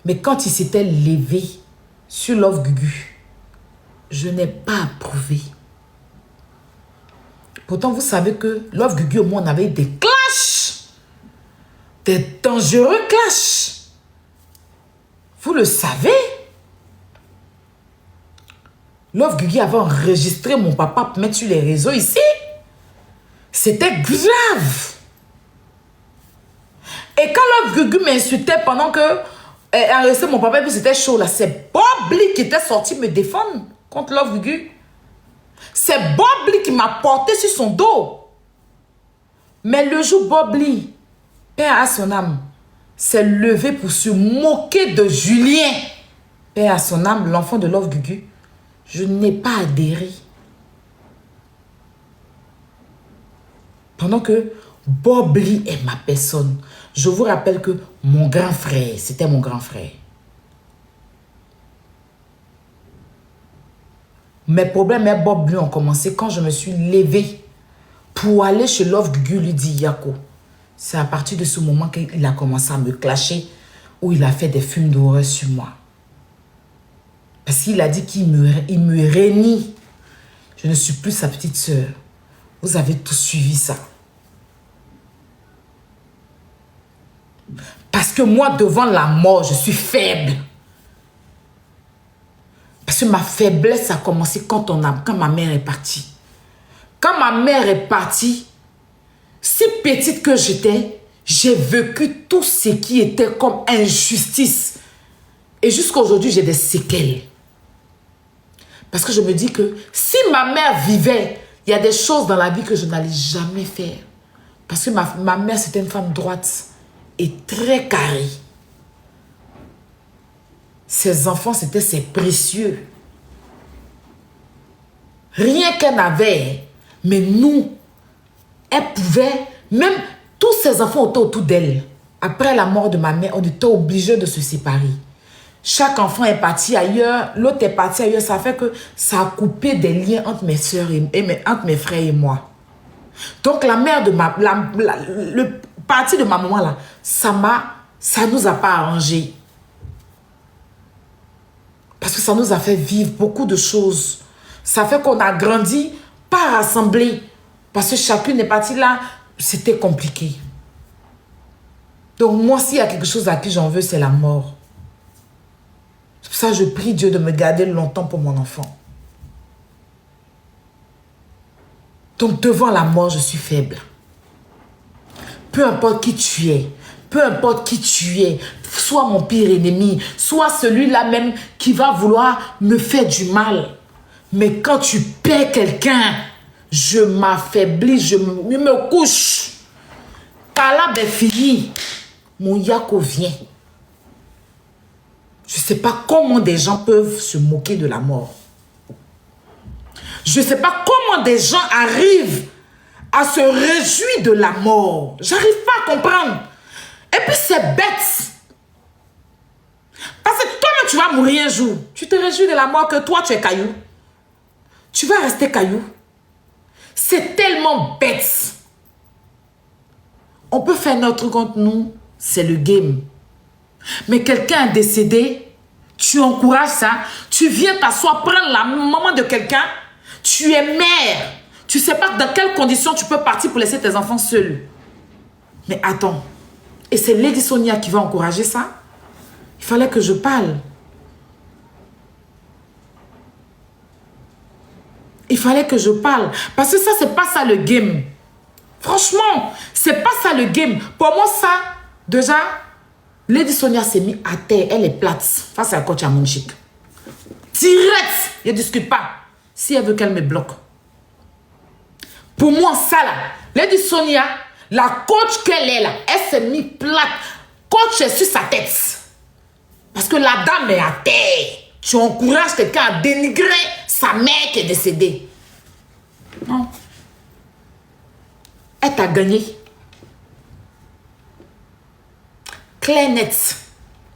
Mais quand il s'était levé sur Love Gugu, je n'ai pas approuvé. Pourtant, vous savez que Love Gugu et moi, on avait des clashs. Des dangereux clashs. Vous le savez. Love Gugu avait enregistré mon papa pour mettre sur les réseaux ici. C'était grave. Et quand Love Gugu m'insultait pendant que enregistré mon papa, puis c'était chaud là, c'est Bob Lee qui était sorti me défendre contre Love Gugu. C'est Bob Lee qui m'a porté sur son dos. Mais le jour Bob Lee, père à son âme, s'est levé pour se moquer de Julien. Paix à son âme, l'enfant de Love Gugu, je n'ai pas adhéré. Pendant que Bob Lee est ma personne. Je vous rappelle que mon grand frère, c'était mon grand frère. Mes problèmes avec Bob Lee ont commencé quand je me suis levée pour aller chez Love Gugu lui dire Yako. C'est à partir de ce moment qu'il a commencé à me clasher, où il a fait des films d'horreur sur moi. Parce qu'il a dit qu'il me réunit. Je ne suis plus sa petite sœur. Vous avez tous suivi ça. Parce que moi, devant la mort, je suis faible. Parce que ma faiblesse a commencé quand ma mère est partie. Quand ma mère est partie, si petite que j'étais, j'ai vécu tout ce qui était comme injustice. Et jusqu'à aujourd'hui, j'ai des séquelles. Parce que je me dis que si ma mère vivait, il y a des choses dans la vie que je n'allais jamais faire. Parce que ma mère, c'était une femme droite et très carrée. Ses enfants, c'était ses précieux. Rien qu'elle n'avait, mais nous, elle pouvait, même tous ses enfants étaient autour d'elle. Après la mort de ma mère, on était obligés de se séparer. Chaque enfant est parti ailleurs, l'autre est parti ailleurs. Ça fait que ça a coupé des liens entre mes soeurs entre mes frères et moi. Donc la mère de le parti de ma maman là, ça nous a pas arrangé. Parce que ça nous a fait vivre beaucoup de choses. Ça fait qu'on a grandi pas rassemblés. Parce que chacune est partie là, c'était compliqué. Donc moi, s'il y a quelque chose à qui j'en veux, c'est la mort. C'est pour ça que je prie Dieu de me garder longtemps pour mon enfant. Donc devant la mort, je suis faible. Peu importe qui tu es, peu importe qui tu es, soit mon pire ennemi, soit celui-là même qui va vouloir me faire du mal. Mais quand tu perds quelqu'un, je m'affaiblis, je me couche. Talab est fini. Mon Yako vient. Je ne sais pas comment des gens peuvent se moquer de la mort. Je ne sais pas comment des gens arrivent à se réjouir de la mort. J'arrive pas à comprendre. Et puis c'est bête. Parce que toi-même tu vas mourir un jour. Tu te réjouis de la mort que toi tu es caillou. Tu vas rester caillou. C'est tellement bête. On peut faire notre compte, nous. C'est le game. Mais quelqu'un est décédé, tu encourages ça, tu viens t'asseoir, prendre la maman de quelqu'un, tu es mère, tu sais pas dans quelles conditions tu peux partir pour laisser tes enfants seuls. Mais attends, et c'est Lady Sonia qui va encourager ça? Il fallait que je parle. Il fallait que je parle. Parce que ça, c'est pas ça le game. Franchement, c'est pas ça le game. Pour moi, ça, déjà, Lady Sonia s'est mise à terre. Elle est plate face à coach Amounchik. Direct. Je ne discute pas. Si elle veut qu'elle me bloque. Pour moi, ça là, Lady Sonia, la coach qu'elle est là, elle s'est mise plate. Coach est sur sa tête. Parce que la dame est à terre. Tu encourages quelqu'un à dénigrer sa mère qui est décédée. Non. Elle t'a gagné. Claire net.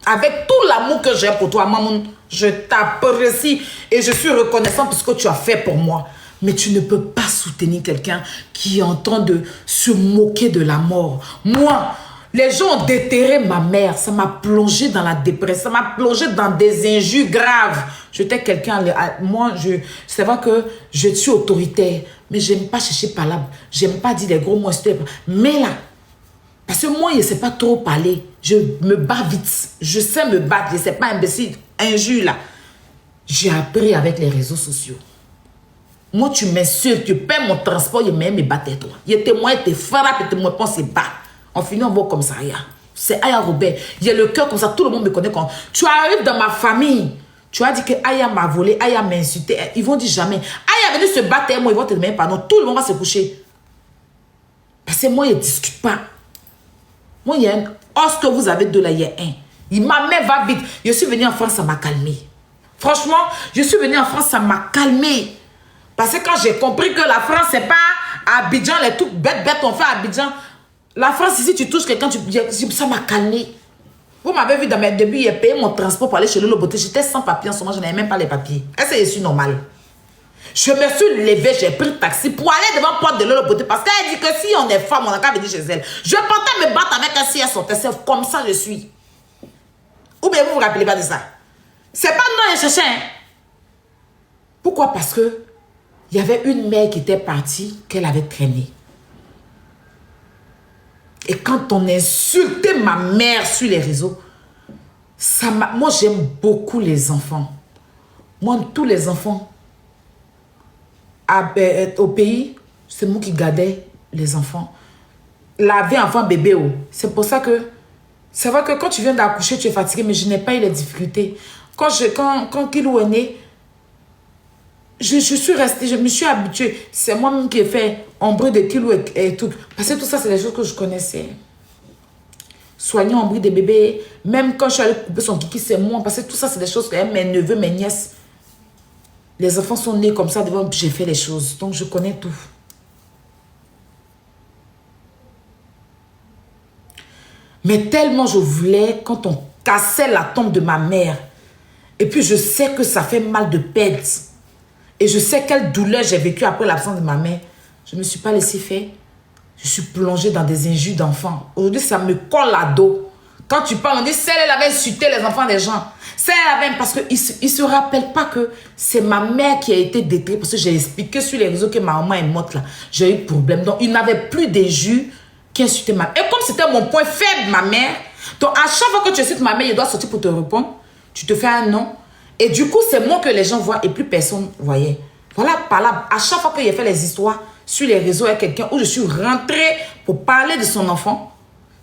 Avec tout l'amour que j'ai pour toi, maman, je t'apprécie et je suis reconnaissant pour ce que tu as fait pour moi. Mais tu ne peux pas soutenir quelqu'un qui est en train de se moquer de la mort. Moi, les gens ont déterré ma mère. Ça m'a plongé dans la dépression. Ça m'a plongé dans des injures graves. J'étais quelqu'un... Moi, c'est vrai que je suis autoritaire. Mais je n'aime pas chercher palabre. Je n'aime pas dire des gros mots. Mais là, parce que moi, je ne sais pas trop parler. Je me bats vite. Je sais me battre. Je ne sais pas imbécile. Injure là. J'ai appris avec les réseaux sociaux. Moi, tu m'insultes. Tu perds mon transport. Je m'aime me battre toi. Je te moi, te frappe. Je te moi, pense bas. On finit en beau commissariat. C'est Aya Robert. Il y a le cœur comme ça. Tout le monde me connaît quand tu arrives dans ma famille. Tu as dit que Aya m'a volé. Aya m'a insulté. Ils vont dire jamais. Aya est venu se battre. Et moi, ils vont te demander pardon. Tout le monde va se coucher. Parce que moi, je ne discute pas. Moi, il y a un os que vous avez de là. Il y a un. Ma mère va vite. Je suis venue en France, ça m'a calmé. Franchement, je suis venue en France, ça m'a calmé. Parce que quand j'ai compris que la France, c'est pas à Abidjan, les trucs bêtes, on fait à Abidjan. La France, ici, tu touches quelqu'un, ça m'a calmé. Vous m'avez vu dans mes débuts, j'ai payé mon transport pour aller chez Lolo Beauté. J'étais sans papier en ce moment, je n'avais même pas les papiers. Est-ce que je suis normal? Je me suis levée, j'ai pris le taxi pour aller devant la porte de Lolo Beauté parce qu'elle dit que si on est femme, on n'a qu'à venir chez elle. Je partais me battre avec elle si elle sortait. C'est comme ça je suis. Ou bien vous vous rappelez pas de ça? C'est pas non, elle cherchait. Hein? Pourquoi? Parce que il y avait une mère qui était partie, qu'elle avait traînée. Et quand on insultait ma mère sur les réseaux, moi j'aime beaucoup les enfants. Moi, tous les enfants au pays, c'est moi qui gardais les enfants. Laver enfant bébé, oh. C'est pour ça que c'est vrai que quand tu viens d'accoucher, tu es fatigué, mais je n'ai pas eu les difficultés. Quand Kilou est né, je suis restée, je me suis habituée. C'est moi-même qui ai fait ombre de Kilou et tout. Parce que tout ça, c'est des choses que je connaissais. Soigner ombre des bébés, même quand je suis allée couper son kiki, c'est moi. Parce que tout ça, c'est des choses que mes neveux, mes nièces, les enfants sont nés comme ça devant, j'ai fait les choses. Donc, je connais tout. Mais tellement je voulais, quand on cassait la tombe de ma mère, et puis je sais que ça fait mal de perdre, et je sais quelle douleur j'ai vécue après l'absence de ma mère, je ne me suis pas laissée faire. Je suis plongée dans des injures d'enfants. Aujourd'hui, ça me colle à dos. Quand tu parles, on dit, celle elle avait insulté les enfants des gens. Celle elle avait, parce qu'ils ne se rappellent pas que c'est ma mère qui a été détruite, parce que j'ai expliqué sur les réseaux que ma maman est morte là. J'ai eu problème. Donc, il n'avait plus d'injures qui insultaient ma mère. Et comme c'était mon point faible, ma mère, donc à chaque fois que tu insultes ma mère, il doit sortir pour te répondre. Tu te fais un nom. Et du coup, c'est moi que les gens voient et plus personne voyait. Voilà, par là, à chaque fois que j'ai fait les histoires sur les réseaux avec quelqu'un où je suis rentrée pour parler de son enfant,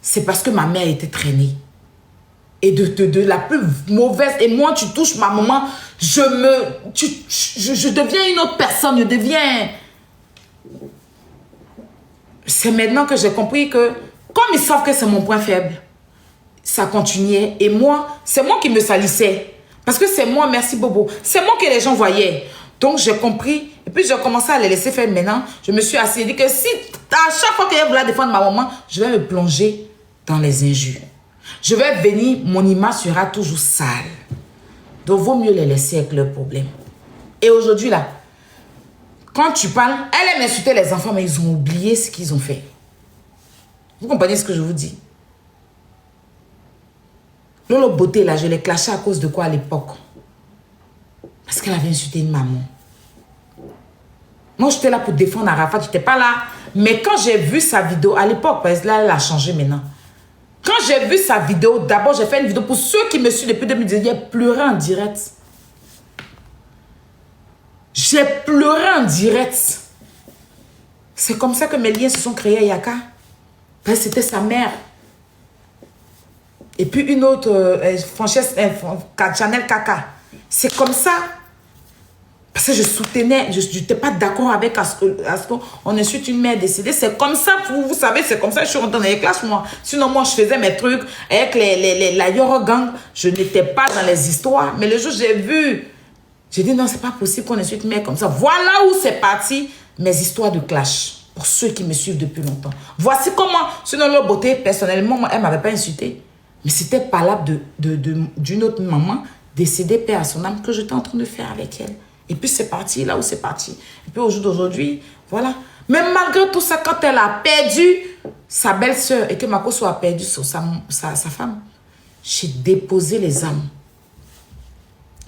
c'est parce que ma mère était traînée. Et de la plus mauvaise. Et moi, tu touches ma maman, je deviens une autre personne. Je deviens... C'est maintenant que j'ai compris que, comme ils savent que c'est mon point faible, ça continuait. Et moi, c'est moi qui me salissais. Parce que c'est moi, merci Bobo. C'est moi que les gens voyaient. Donc, j'ai compris. Et puis, j'ai commencé à les laisser faire maintenant. Je me suis assise et dit que si, à chaque fois que je voulais défendre ma maman, je vais me plonger dans les injures. Je vais venir, mon image sera toujours sale. Donc, vaut mieux les laisser avec leurs problèmes. Et aujourd'hui, là, quand tu parles, elle aime insulter les enfants, mais ils ont oublié ce qu'ils ont fait. Vous comprenez ce que je vous dis? Lolo Beauté, là, je l'ai clashé à cause de quoi à l'époque? Parce qu'elle avait insulté une maman. Moi, j'étais là pour défendre Arafat, je n'étais pas là. Mais quand j'ai vu sa vidéo, à l'époque, parce que là, elle a changé maintenant. Quand j'ai vu sa vidéo, d'abord, j'ai fait une vidéo pour ceux qui me suivent depuis 2010. J'ai pleuré en direct. J'ai pleuré en direct. C'est comme ça que mes liens se sont créés à Yaka. Parce que c'était sa mère. Et puis une autre, Chanel Kaka. C'est comme ça. Parce que je soutenais, je n'étais pas d'accord avec ce qu'on insulte une mère décédée. C'est comme ça, vous savez, c'est comme ça que je suis rentrée dans les classes, moi. Sinon, moi, je faisais mes trucs avec la Yoro Gang. Je n'étais pas dans les histoires. Mais le jour où j'ai vu, j'ai dit non, c'est pas possible qu'on insulte une mère comme ça. Voilà où c'est parti mes histoires de clash. Pour ceux qui me suivent depuis longtemps. Voici comment, sinon leur beauté, personnellement, moi, elle ne m'avait pas insulté. Mais c'était parlable d'une autre maman décédée, paix à son âme, que j'étais en train de faire avec elle. Et puis c'est parti, là où c'est parti. Et puis au jour d'aujourd'hui, voilà. Mais malgré tout ça, quand elle a perdu sa belle-sœur et que Makoso a perdu sa femme, j'ai déposé les âmes.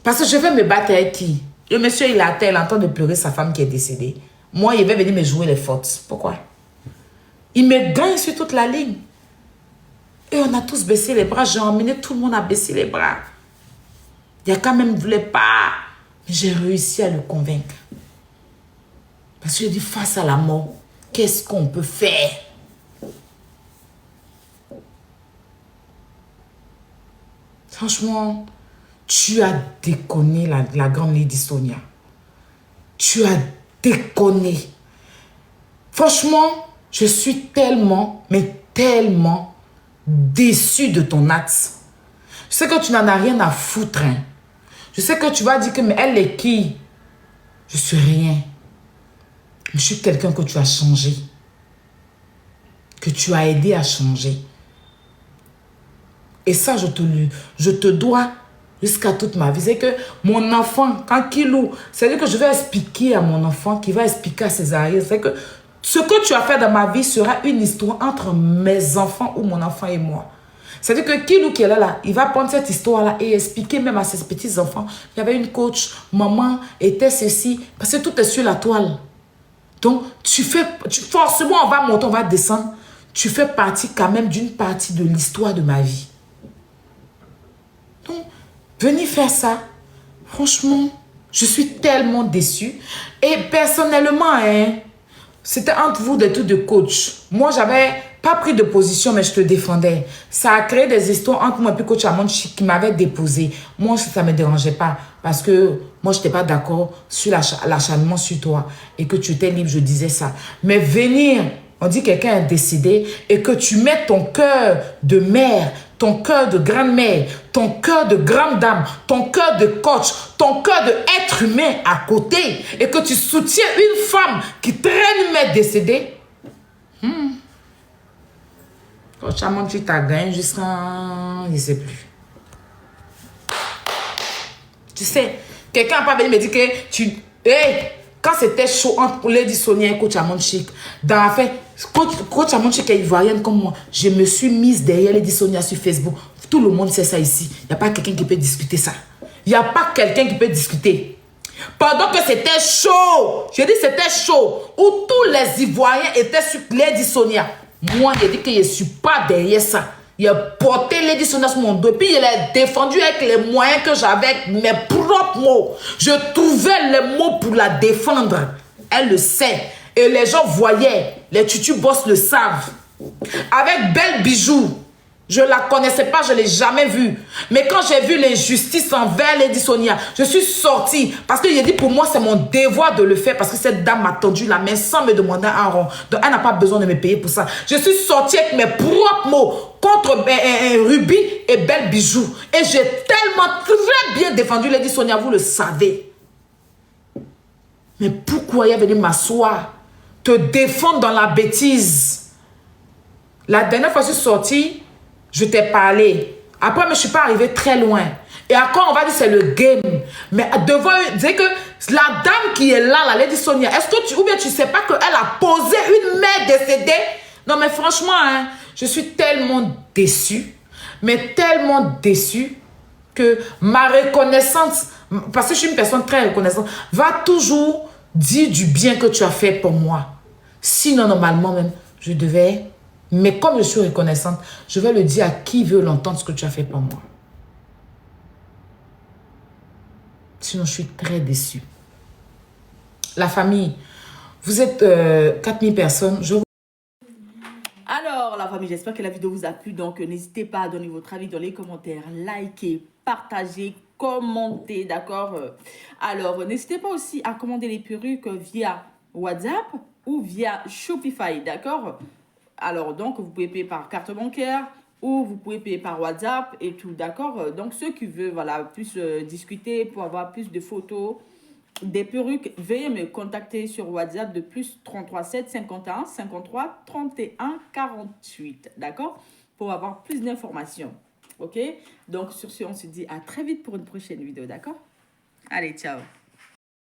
Parce que je vais me battre avec qui? Le monsieur, il est à terre, il est en train de pleurer sa femme qui est décédée. Moi, il va venir me jouer les fautes. Pourquoi? Il me gagne sur toute la ligne. Et on a tous baissé les bras. J'ai emmené tout le monde à baisser les bras. Il y a quand même ne voulait pas. J'ai réussi à le convaincre. Parce que je dis, face à la mort, qu'est-ce qu'on peut faire? Franchement, tu as déconné la grande Lady Sonia. Tu as déconné. Franchement, je suis tellement, mais tellement déçue de ton acte. Je sais que tu n'en as rien à foutre. Hein. Je sais que tu vas dire que, mais elle est qui? Je suis rien. Je suis quelqu'un que tu as changé. Que tu as aidé à changer. Et ça, je te dois jusqu'à toute ma vie. C'est que mon enfant, quand Kilou, c'est-à-dire que je vais expliquer à mon enfant, qui va expliquer à ses arrières, c'est que ce que tu as fait dans ma vie sera une histoire entre mes enfants ou mon enfant et moi. C'est-à-dire que Kilou qui est là, il va prendre cette histoire-là et expliquer même à ses petits-enfants. Il y avait une coach, maman était ceci, parce que tout est sur la toile. Donc, forcément, on va monter, on va descendre. Tu fais partie quand même d'une partie de l'histoire de ma vie. Donc, venez faire ça. Franchement, je suis tellement déçue. Et personnellement, hein, c'était entre vous des trucs de coach. Moi, j'avais pas pris de position, mais je te défendais. Ça a créé des histoires entre moi et puis coach Amonchi qui m'avait déposé. Moi, ça ne me dérangeait pas. Parce que moi, je n'étais pas d'accord sur l'acharnement sur toi. Et que tu étais libre, je disais ça. Mais venir, on dit quelqu'un est décédé et que tu mets ton cœur de mère, ton cœur de grand-mère, ton cœur de grande dame, ton cœur de coach, ton cœur d'être humain à côté et que tu soutiens une femme qui traîne une mère décédée. Coach Amonchi t'a gagné jusqu'à... je ne sais plus. Tu sais, quelqu'un n'a pas venu me dire que tu... Hey, quand c'était chaud entre Lady Sonia et Coach Amonchi, dans l'affaire, Coach Amonchi est ivoirienne comme moi, je me suis mise derrière Lady Sonia sur Facebook. Tout le monde sait ça ici. Il n'y a pas quelqu'un qui peut discuter ça. Il n'y a pas quelqu'un qui peut discuter. Pendant que c'était chaud, je dis c'était chaud, où tous les Ivoiriens étaient sur Lady Sonia. Moi, j'ai dit que je ne suis pas derrière ça. Il a porté Lady Sonia sur mon dos. Puis il a défendu avec les moyens que j'avais, avec mes propres mots. Je trouvais les mots pour la défendre. Elle le sait. Et les gens voyaient. Les tutus boss le savent. Avec Belle Bijou. Je ne la connaissais pas, je ne l'ai jamais vue. Mais quand j'ai vu l'injustice envers Lady Sonia, je suis sortie. Parce que j'ai dit pour moi, c'est mon devoir de le faire. Parce que cette dame m'a tendu la main sans me demander un rond. Donc elle n'a pas besoin de me payer pour ça. Je suis sortie avec mes propres mots contre Ruby et Belle Bijou. Et j'ai tellement très bien défendu Lady Sonia, vous le savez. Mais pourquoi il est venu m'asseoir, te défendre dans la bêtise? La dernière fois que je suis sortie, je t'ai parlé. Après, je ne suis pas arrivée très loin. Et après, on va dire c'est le game. Mais devant eux, dire que la dame qui est là, la Lady Sonia, est-ce que ou bien tu ne sais pas qu'elle a posé une mère décédée? Non, mais franchement, hein, je suis tellement déçue. Mais tellement déçue que ma reconnaissance, parce que je suis une personne très reconnaissante, va toujours dire du bien que tu as fait pour moi. Sinon, normalement même, je devais... Mais comme je suis reconnaissante, je vais le dire à qui veut l'entendre ce que tu as fait pour moi. Sinon, je suis très déçue. La famille, vous êtes 4000 personnes. Alors, la famille, j'espère que la vidéo vous a plu. Donc, n'hésitez pas à donner votre avis dans les commentaires. Likez, partagez, commentez, d'accord? Alors, n'hésitez pas aussi à commander les perruques via WhatsApp ou via Shopify, d'accord? Alors, donc, vous pouvez payer par carte bancaire ou vous pouvez payer par WhatsApp et tout, d'accord? Donc, ceux qui veulent, voilà, plus discuter pour avoir plus de photos, des perruques, veuillez me contacter sur WhatsApp de plus 33 7 51 53 31 48, d'accord? Pour avoir plus d'informations, ok? Donc, sur ce, on se dit à très vite pour une prochaine vidéo, d'accord? Allez, ciao!